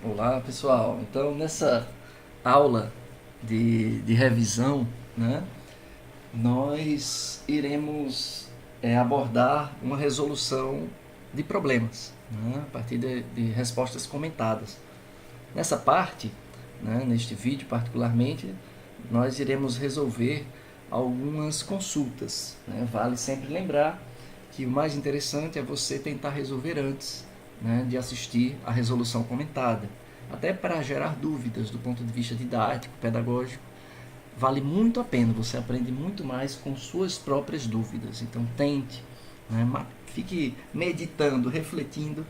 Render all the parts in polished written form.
Olá pessoal, então nessa aula de revisão, né, nós iremos abordar uma resolução de problemas, né, a partir de respostas comentadas. Nessa parte, né, neste vídeo particularmente, nós iremos resolver algumas consultas, né. Vale sempre lembrar que o mais interessante é você tentar resolver antes, né, de assistir a resolução comentada, até para gerar dúvidas do ponto de vista didático, pedagógico. Vale muito a pena, você aprende muito mais com suas próprias dúvidas. Então tente, né, fique meditando, refletindo,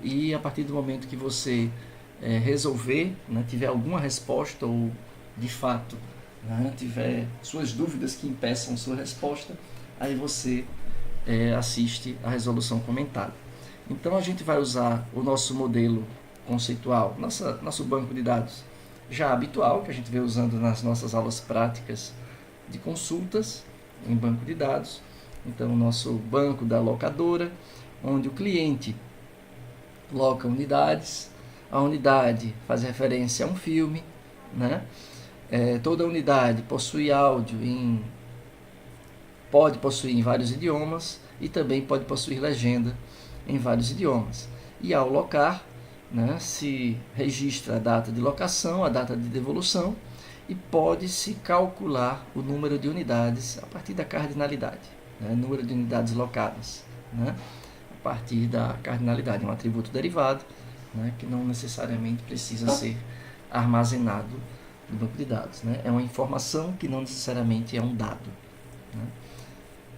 e a partir do momento que você resolver, né, tiver alguma resposta ou de fato, né, tiver suas dúvidas que impeçam sua resposta, aí você assiste a resolução comentada. Então a gente vai usar o nosso modelo conceitual, nosso banco de dados já habitual, que a gente vem usando nas nossas aulas práticas de consultas em banco de dados. Então o nosso banco da locadora, onde o cliente loca unidades, a unidade faz referência a um filme, né? Toda unidade possui áudio pode possuir em vários idiomas e também pode possuir legenda em vários idiomas. E ao locar, né, se registra a data de locação, a data de devolução, e pode-se calcular o número de unidades a partir da cardinalidade, né, número de unidades locadas, né, a partir da cardinalidade, um atributo derivado, né, que não necessariamente precisa ser armazenado no banco de dados, né, é uma informação que não necessariamente é um dado, né.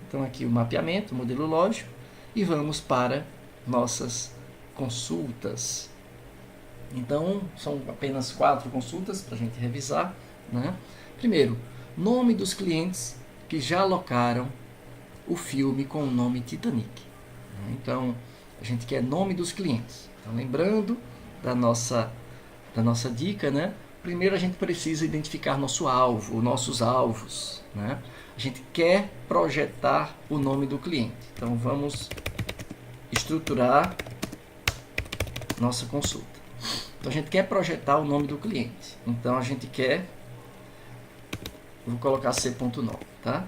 Então aqui o mapeamento, o modelo lógico, e vamos para nossas consultas. Então são apenas 4 consultas para a gente revisar, né? Primeiro, nome dos clientes que já alocaram o filme com o nome Titanic. Então a gente quer nome dos clientes. Então, lembrando da nossa dica, né? Primeiro a gente precisa identificar nosso alvo, nossos alvos, né? A gente quer projetar o nome do cliente. Então vamos estruturar nossa consulta. Então a gente quer projetar o nome do cliente. Então a gente quer, vou colocar C.nome, tá?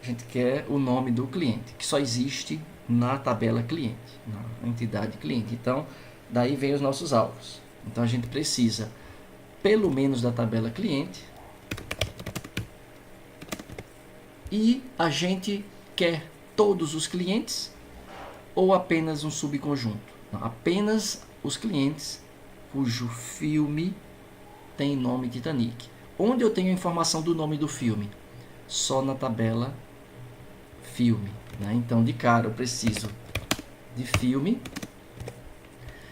A gente quer o nome do cliente, que só existe na tabela cliente, na entidade cliente. Então daí vem os nossos alvos. Então a gente precisa pelo menos da tabela cliente, e a gente quer todos os clientes ou apenas um subconjunto? Não, apenas os clientes cujo filme tem nome Titanic. Onde eu tenho a informação do nome do filme? Só na tabela filme, né? Então de cara eu preciso de filme.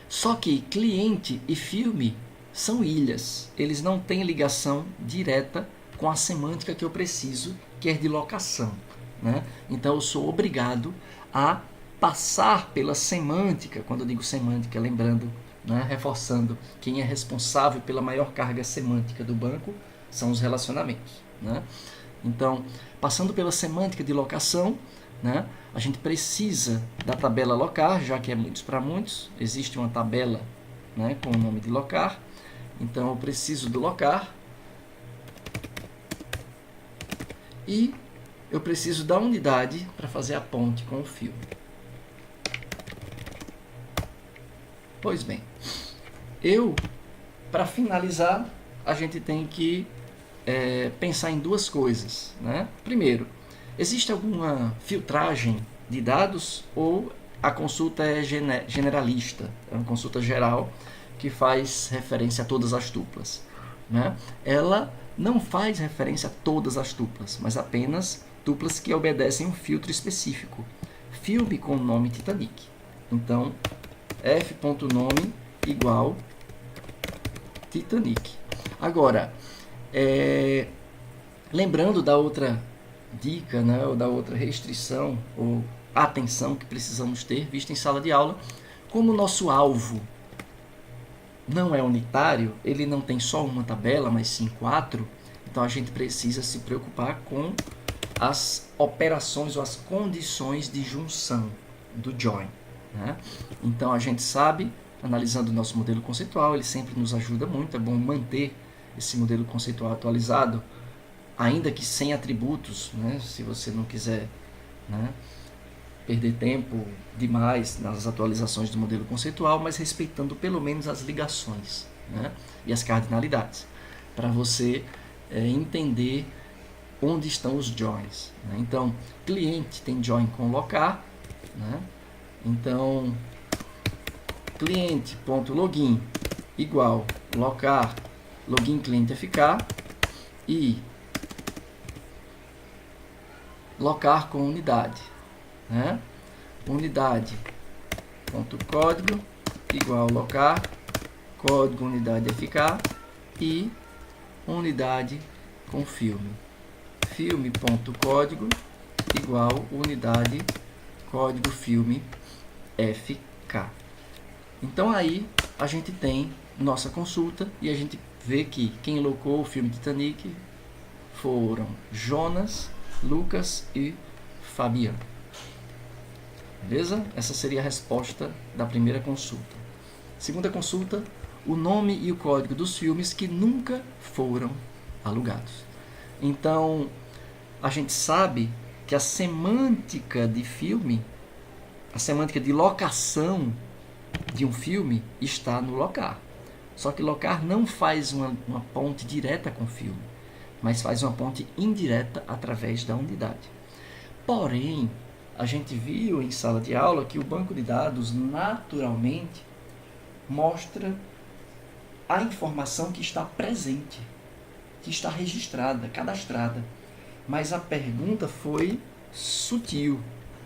Só que cliente e filme são ilhas, eles não têm ligação direta com a semântica que eu preciso, que é de locação, né? Então eu sou obrigado a passar pela semântica. Quando eu digo semântica, lembrando, né, reforçando, quem é responsável pela maior carga semântica do banco são os relacionamentos, né? Então, passando pela semântica de locação, né, a gente precisa da tabela locar, já que é muitos para muitos, existe uma tabela, né, com o nome de locar. Então eu preciso do locar e eu preciso da unidade para fazer a ponte com o filme. Pois bem, para finalizar, a gente tem que pensar em duas coisas, né? Primeiro, existe alguma filtragem de dados ou a consulta é generalista, é uma consulta geral que faz referência a todas as tuplas, né? Ela não faz referência a todas as tuplas, mas apenas tuplas que obedecem um filtro específico. Filme com o nome Titanic. Então, f.nome igual Titanic. Agora, lembrando da outra dica, né, ou da outra restrição ou atenção que precisamos ter, vista em sala de aula, como o nosso alvo não é unitário, ele não tem só uma tabela, mas sim 4, então a gente precisa se preocupar com as operações ou as condições de junção do join, né? Então a gente sabe analisando o nosso modelo conceitual, ele sempre nos ajuda muito, é bom manter esse modelo conceitual atualizado, ainda que sem atributos, né? Se você não quiser, né, perder tempo demais nas atualizações do modelo conceitual, mas respeitando pelo menos as ligações, né, e as cardinalidades, para você entender onde estão os joins, né? Então, cliente tem join com locar, né? Então, cliente.login igual locar login cliente ficar e locar com unidade, né? Unidade ponto código igual locar código unidade ficar e unidade com filme. Filme.código igual unidade código filme FK. Então aí a gente tem nossa consulta e a gente vê que quem locou o filme Titanic foram Jonas, Lucas e Fabiano. Beleza? Essa seria a resposta da primeira consulta. Segunda consulta, o nome e o código dos filmes que nunca foram alugados. Então, a gente sabe que a semântica de filme, a semântica de locação de um filme está no locar. Só que locar não faz uma ponte direta com o filme, mas faz uma ponte indireta através da unidade. Porém, a gente viu em sala de aula que o banco de dados naturalmente mostra a informação que está presente, que está registrada, cadastrada. Mas a pergunta foi sutil,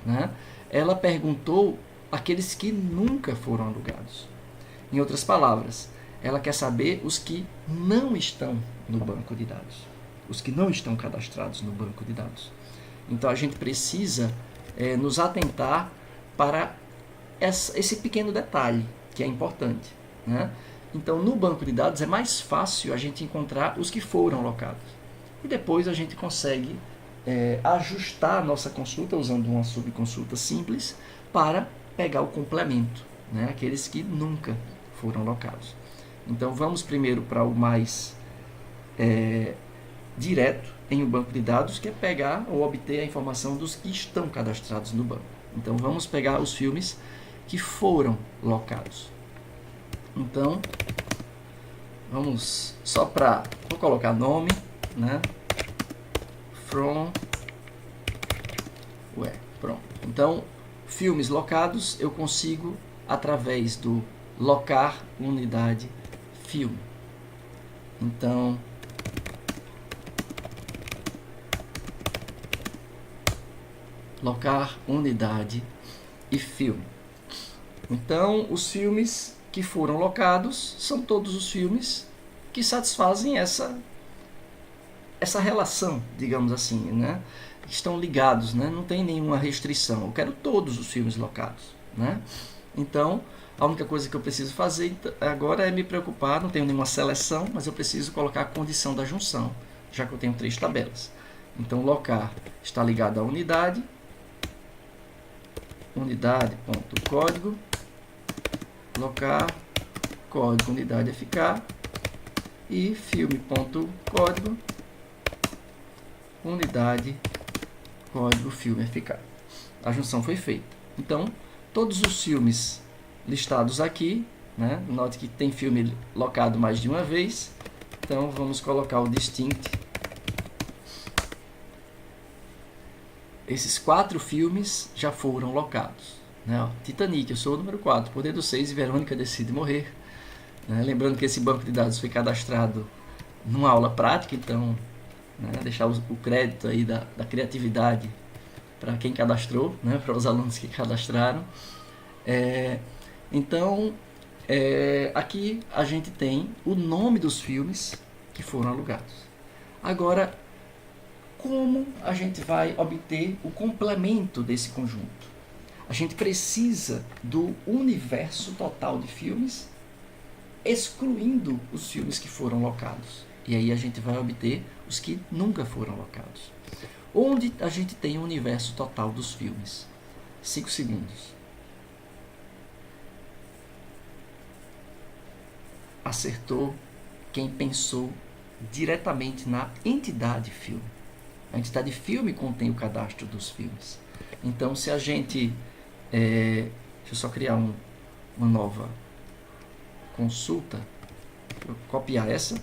né? Ela perguntou aqueles que nunca foram alugados. Em outras palavras, ela quer saber os que não estão no banco de dados, os que não estão cadastrados no banco de dados. Então a gente precisa nos atentar para esse pequeno detalhe que é importante, né? Então no banco de dados é mais fácil a gente encontrar os que foram locados. E depois a gente consegue ajustar a nossa consulta usando uma subconsulta simples para pegar o complemento, né? Aqueles que nunca foram locados. Então vamos primeiro para o mais direto em um banco de dados, que é pegar ou obter a informação dos que estão cadastrados no banco. Então vamos pegar os filmes que foram locados. Então vamos só para, vou colocar nome, né? From pronto. Então filmes locados eu consigo através do locar unidade filme. Então locar unidade e filme. Então os filmes que foram locados são todos os filmes que satisfazem essa relação, digamos assim, né? Estão ligados, né? Não tem nenhuma restrição. Eu quero todos os filmes locados, né? Então, a única coisa que eu preciso fazer agora é me preocupar, não tenho nenhuma seleção, mas eu preciso colocar a condição da junção, já que eu tenho 3 tabelas. Então, locar está ligado à unidade, unidade.código, locar, código unidade ficar e filme.código, unidade, código filme ficar. A junção foi feita. Então, todos os filmes listados aqui, né? Note que tem filme locado mais de uma vez. Então, vamos colocar o distinct. Esses 4 filmes já foram locados, né? Ó, Titanic, eu sou o número 4, Poder dos 6 e Verônica Decide Morrer. Né? Lembrando que esse banco de dados foi cadastrado numa aula prática, então, né, deixar o crédito aí da criatividade para quem cadastrou, né, para os alunos que cadastraram. Então, aqui a gente tem o nome dos filmes que foram alugados. Agora, como a gente vai obter o complemento desse conjunto? A gente precisa do universo total de filmes, excluindo os filmes que foram locados. E aí a gente vai obter os que nunca foram locados. Onde a gente tem o universo total dos filmes? 5 segundos. acertou quem pensou diretamente na entidade filme. A entidade filme contém o cadastro dos filmes. Então, se a gente... deixa eu só criar uma nova consulta. Vou copiar essa.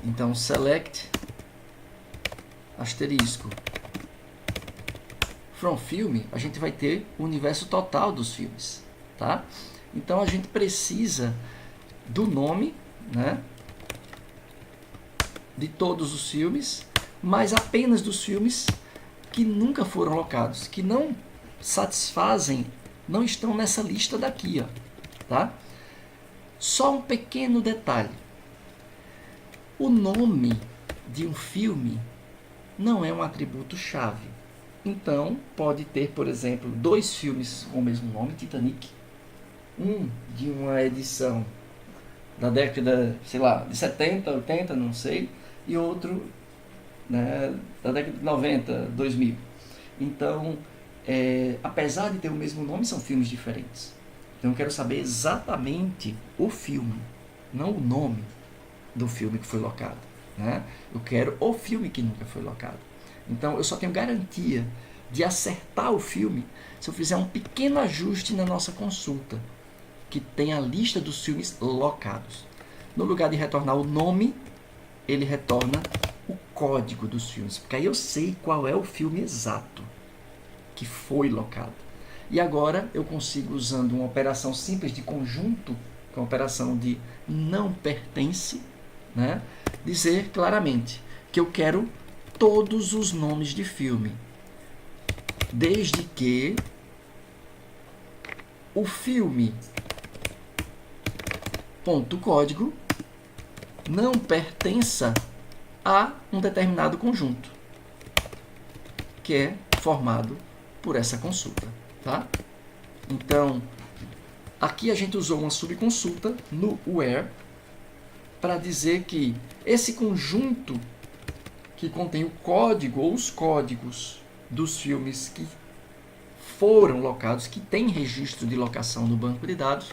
Então, select asterisco from filme, a gente vai ter o universo total dos filmes, tá? Então, a gente precisa do nome, né, de todos os filmes, mas apenas dos filmes que nunca foram locados, que não satisfazem, não estão nessa lista daqui, ó, tá? Só um pequeno detalhe. O nome de um filme não é um atributo-chave. Então, pode ter, por exemplo, 2 filmes com o mesmo nome, Titanic, um de uma edição da década, sei lá, de 70, 80, não sei, e outro, né, da década de 90, 2000. Então, apesar de ter o mesmo nome, são filmes diferentes. Então, eu quero saber exatamente o filme, não o nome do filme que foi locado, né? Eu quero o filme que nunca foi locado. Então, eu só tenho garantia de acertar o filme se eu fizer um pequeno ajuste na nossa consulta, que tem a lista dos filmes locados. No lugar de retornar o nome, ele retorna o código dos filmes, porque aí eu sei qual é o filme exato que foi locado. E agora eu consigo, usando uma operação simples de conjunto, com a operação de não pertence, né, dizer claramente que eu quero todos os nomes de filme, desde que o filme ponto código não pertença a um determinado conjunto, que é formado por essa consulta, tá? Então, aqui a gente usou uma subconsulta no where para dizer que esse conjunto que contém o código ou os códigos dos filmes que foram locados, que tem registro de locação no banco de dados,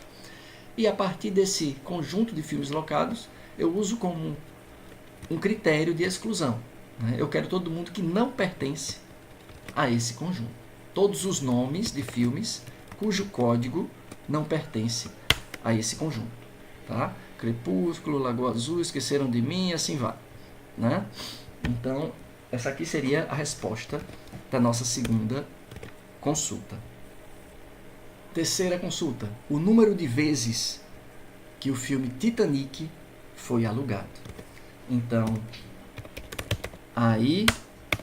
e a partir desse conjunto de filmes locados, eu uso como um critério de exclusão, né? Eu quero todo mundo que não pertence a esse conjunto. Todos os nomes de filmes cujo código não pertence a esse conjunto, tá? Crepúsculo, Lagoa Azul, Esqueceram de Mim, e assim vai, né? Então, essa aqui seria a resposta da nossa segunda consulta. Terceira consulta: o número de vezes que o filme Titanic foi alugado. Então, aí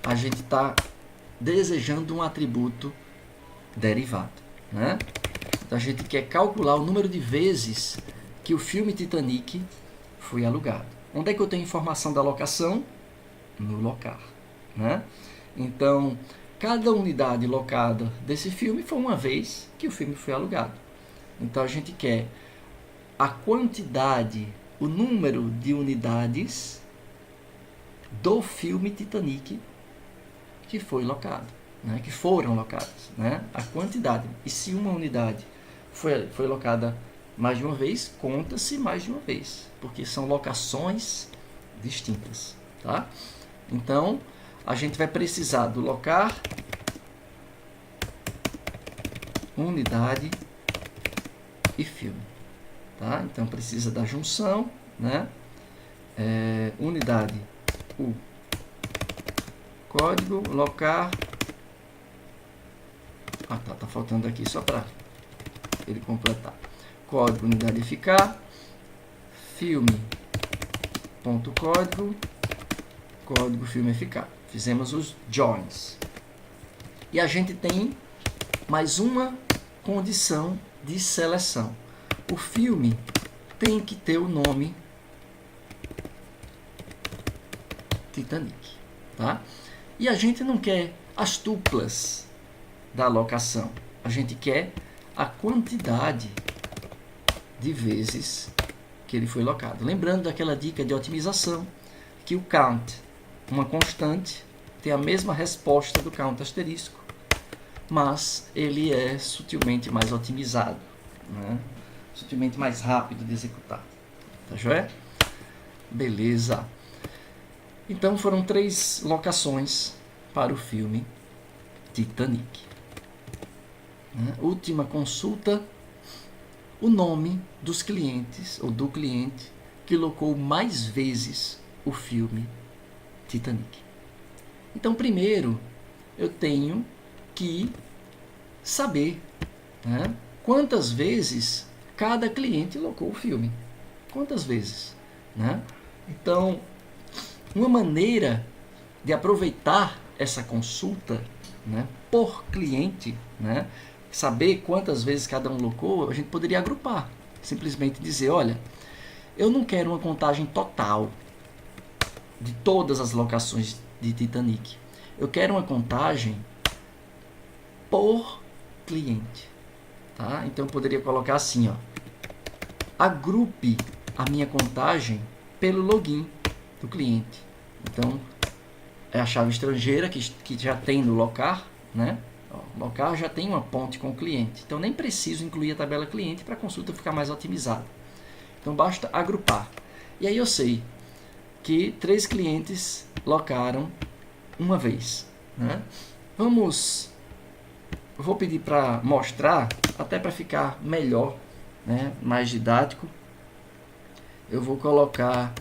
a gente está desejando um atributo derivado, né? Então, a gente quer calcular o número de vezes que o filme Titanic foi alugado. Onde é que eu tenho informação da locação? No locar, né? Então, cada unidade locada desse filme foi uma vez que o filme foi alugado. Então, a gente quer a quantidade, o número de unidades do filme Titanic que foi locado, né? Que foram locadas, né? A quantidade. E se uma unidade foi locada mais de uma vez, conta-se mais de uma vez, porque são locações distintas, tá? Então, a gente vai precisar do locar, unidade e filme, tá? Então, precisa da junção, né? Unidade, o código, locar... tá faltando aqui só para ele completar. Código, unidade ficar, filme, ponto código, código filme ficar. Fizemos os joins. E a gente tem mais uma condição de seleção. O filme tem que ter o nome Titanic, tá? E a gente não quer as tuplas da locação. A gente quer a quantidade de vezes que ele foi locado. Lembrando daquela dica de otimização, que o count, uma constante, tem a mesma resposta do count asterisco, mas ele é sutilmente mais otimizado, né? sutilmente mais rápido de executar. Tá joia? Beleza. Então foram 3 locações para o filme Titanic. Última consulta, o nome dos clientes, ou do cliente, que locou mais vezes o filme Titanic. Então, primeiro, eu tenho que saber, né, quantas vezes cada cliente locou o filme. Quantas vezes? Né? Então, uma maneira de aproveitar essa consulta, né, por cliente, né, saber quantas vezes cada um locou, a gente poderia agrupar. Simplesmente dizer, olha, eu não quero uma contagem total de todas as locações de Titanic. Eu quero uma contagem por cliente. Tá? Então eu poderia colocar assim, ó, agrupe a minha contagem pelo login do cliente. Então, é a chave estrangeira que já tem no locar, né? O locar já tem uma ponte com o cliente. Então, nem preciso incluir a tabela cliente para a consulta ficar mais otimizada. Então, basta agrupar. E aí eu sei que 3 clientes locaram uma vez. Né? Vou pedir para mostrar, até para ficar melhor, né? Mais didático. Eu vou colocar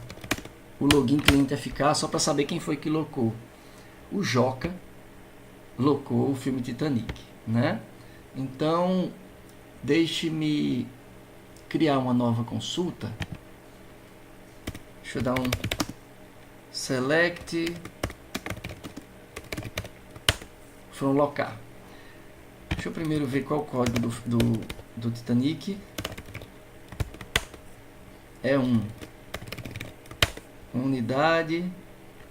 o login cliente eficaz só para saber quem foi que locou. O Joca locou o filme Titanic, né? Então, deixe-me criar uma nova consulta. Deixa eu dar um select from locar. Deixa eu primeiro ver qual é o código do Titanic. É 1. Unidade.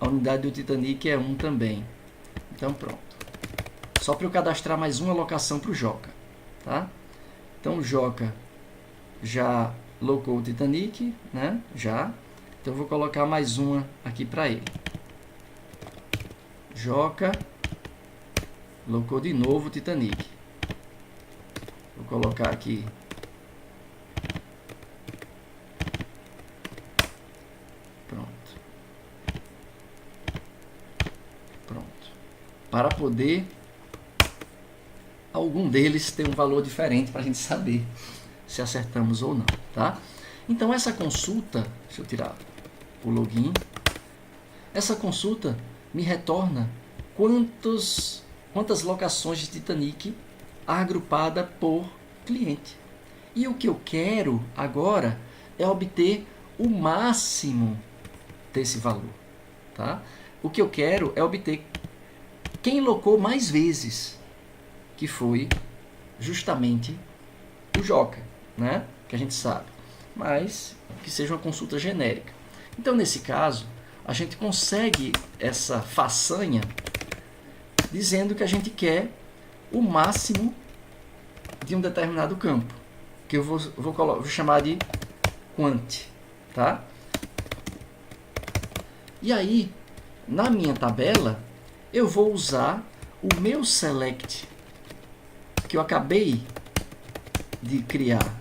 A unidade do Titanic é 1 também. Então pronto. Só para eu cadastrar mais uma locação para o Joca. Tá? Então o Joca já locou o Titanic, né? Já. Então eu vou colocar mais uma aqui para ele. Joca locou de novo o Titanic. Vou colocar aqui para poder algum deles ter um valor diferente para a gente saber se acertamos ou não, tá? Então essa consulta, deixa eu tirar o login, essa consulta me retorna quantas locações de Titanic agrupada por cliente. E o que eu quero agora é obter o máximo desse valor, tá? O que eu quero é obter quem locou mais vezes, que foi justamente o Joca, né? Que a gente sabe, mas que seja uma consulta genérica. Então, nesse caso, a gente consegue essa façanha dizendo que a gente quer o máximo de um determinado campo, que eu vou chamar de quant, tá? E aí, na minha tabela, eu vou usar o meu select, que eu acabei de criar,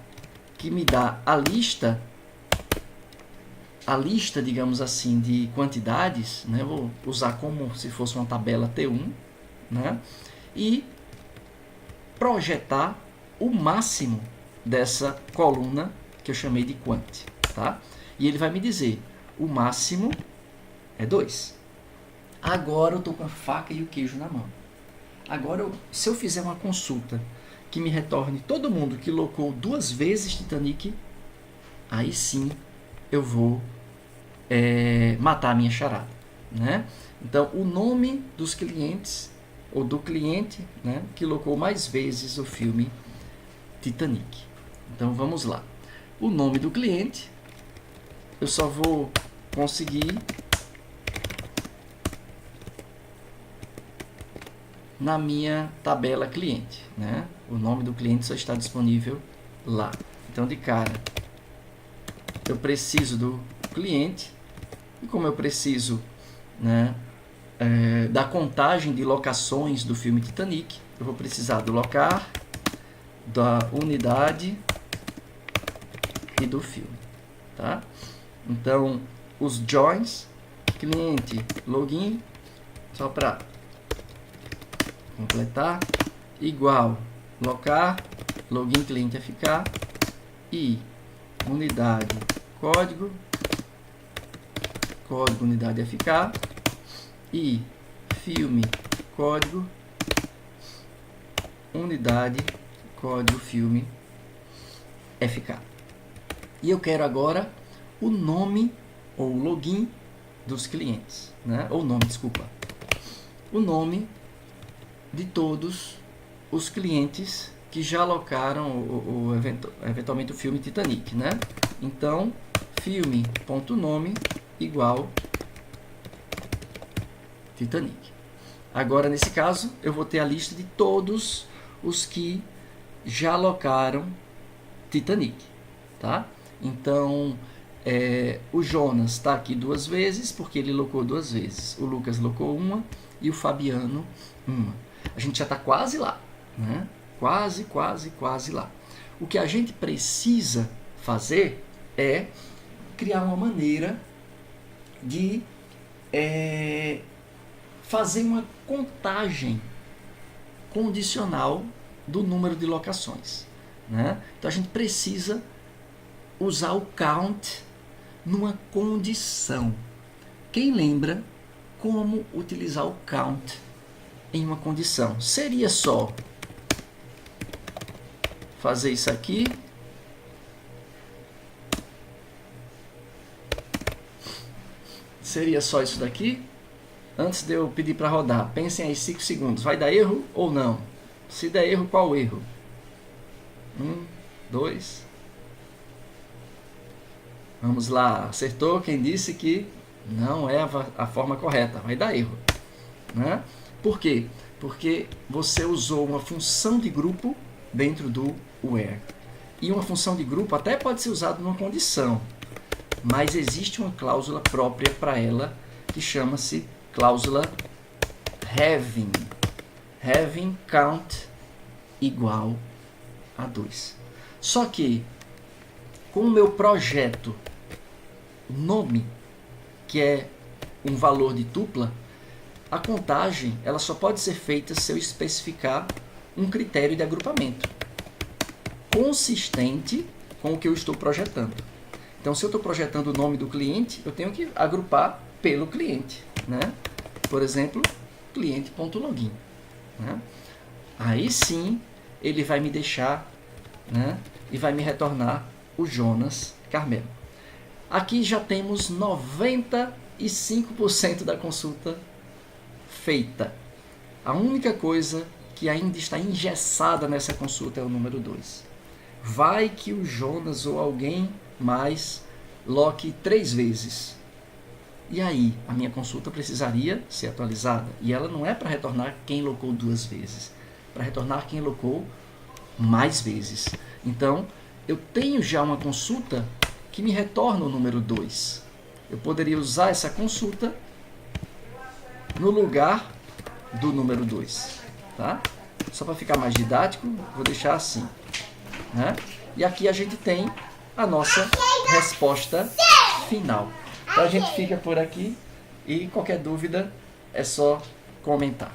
que me dá a lista, digamos assim, de quantidades, né? Eu vou usar como se fosse uma tabela T1, né? E projetar o máximo dessa coluna que eu chamei de quant, tá? E ele vai me dizer, o máximo é 2. Agora eu estou com a faca e o queijo na mão. Agora, se eu fizer uma consulta que me retorne todo mundo que locou 2 vezes Titanic, aí sim eu vou matar a minha charada, né? Então, o nome dos clientes, ou do cliente, né, que locou mais vezes o filme Titanic. Então, vamos lá. O nome do cliente, eu só vou conseguir na minha tabela cliente, né? O nome do cliente só está disponível lá. Então, de cara, eu preciso do cliente, e como eu preciso, né, da contagem de locações do filme Titanic, eu vou precisar do locar, da unidade e do filme, tá? Então, os joins, cliente, login, só para completar, igual locar, login cliente FK e unidade código, código unidade FK e filme código, unidade código filme FK. E eu quero agora o nome ou login dos clientes, né? Ou nome, desculpa. O nome de todos os clientes que já alocaram eventualmente o filme Titanic, né? Então, filme.nome igual Titanic. Agora, nesse caso, eu vou ter a lista de todos os que já alocaram Titanic, tá? Então, o Jonas está aqui 2 vezes, porque ele locou 2 vezes. O Lucas locou uma e o Fabiano uma. A gente já está quase lá, né? Quase lá. O que a gente precisa fazer é criar uma maneira de fazer uma contagem condicional do número de locações, né? Então a gente precisa usar o count numa condição. Quem lembra como utilizar o count em uma condição? Seria só fazer isso aqui. Seria só isso daqui. Antes de eu pedir para rodar, pensem aí 5 segundos. Vai dar erro ou não? Se der erro, qual o erro? 1, 2. Vamos lá. Acertou quem disse que não é a forma correta. Vai dar erro, né? Por quê? Porque você usou uma função de grupo dentro do where. E uma função de grupo até pode ser usada numa condição, mas existe uma cláusula própria para ela que chama-se cláusula having count igual a 2. Só que com o meu projeto nome, que é um valor de tupla, a contagem ela só pode ser feita se eu especificar um critério de agrupamento consistente com o que eu estou projetando. Então, se eu estou projetando o nome do cliente, eu tenho que agrupar pelo cliente, né? Por exemplo, cliente.login, né? Aí sim, ele vai me deixar, né? E vai me retornar o Jonas Carmelo. Aqui já temos 95% da consulta feita. A única coisa que ainda está engessada nessa consulta é o número 2. Vai que o Jonas ou alguém mais loque 3 vezes. E aí, a minha consulta precisaria ser atualizada. E ela não é para retornar quem locou 2 vezes, para retornar quem locou mais vezes. Então, eu tenho já uma consulta que me retorna o número 2. Eu poderia usar essa consulta no lugar do número 2, tá? Só para ficar mais didático, vou deixar assim, né? E aqui a gente tem a nossa resposta final. Então a gente fica por aqui e qualquer dúvida é só comentar.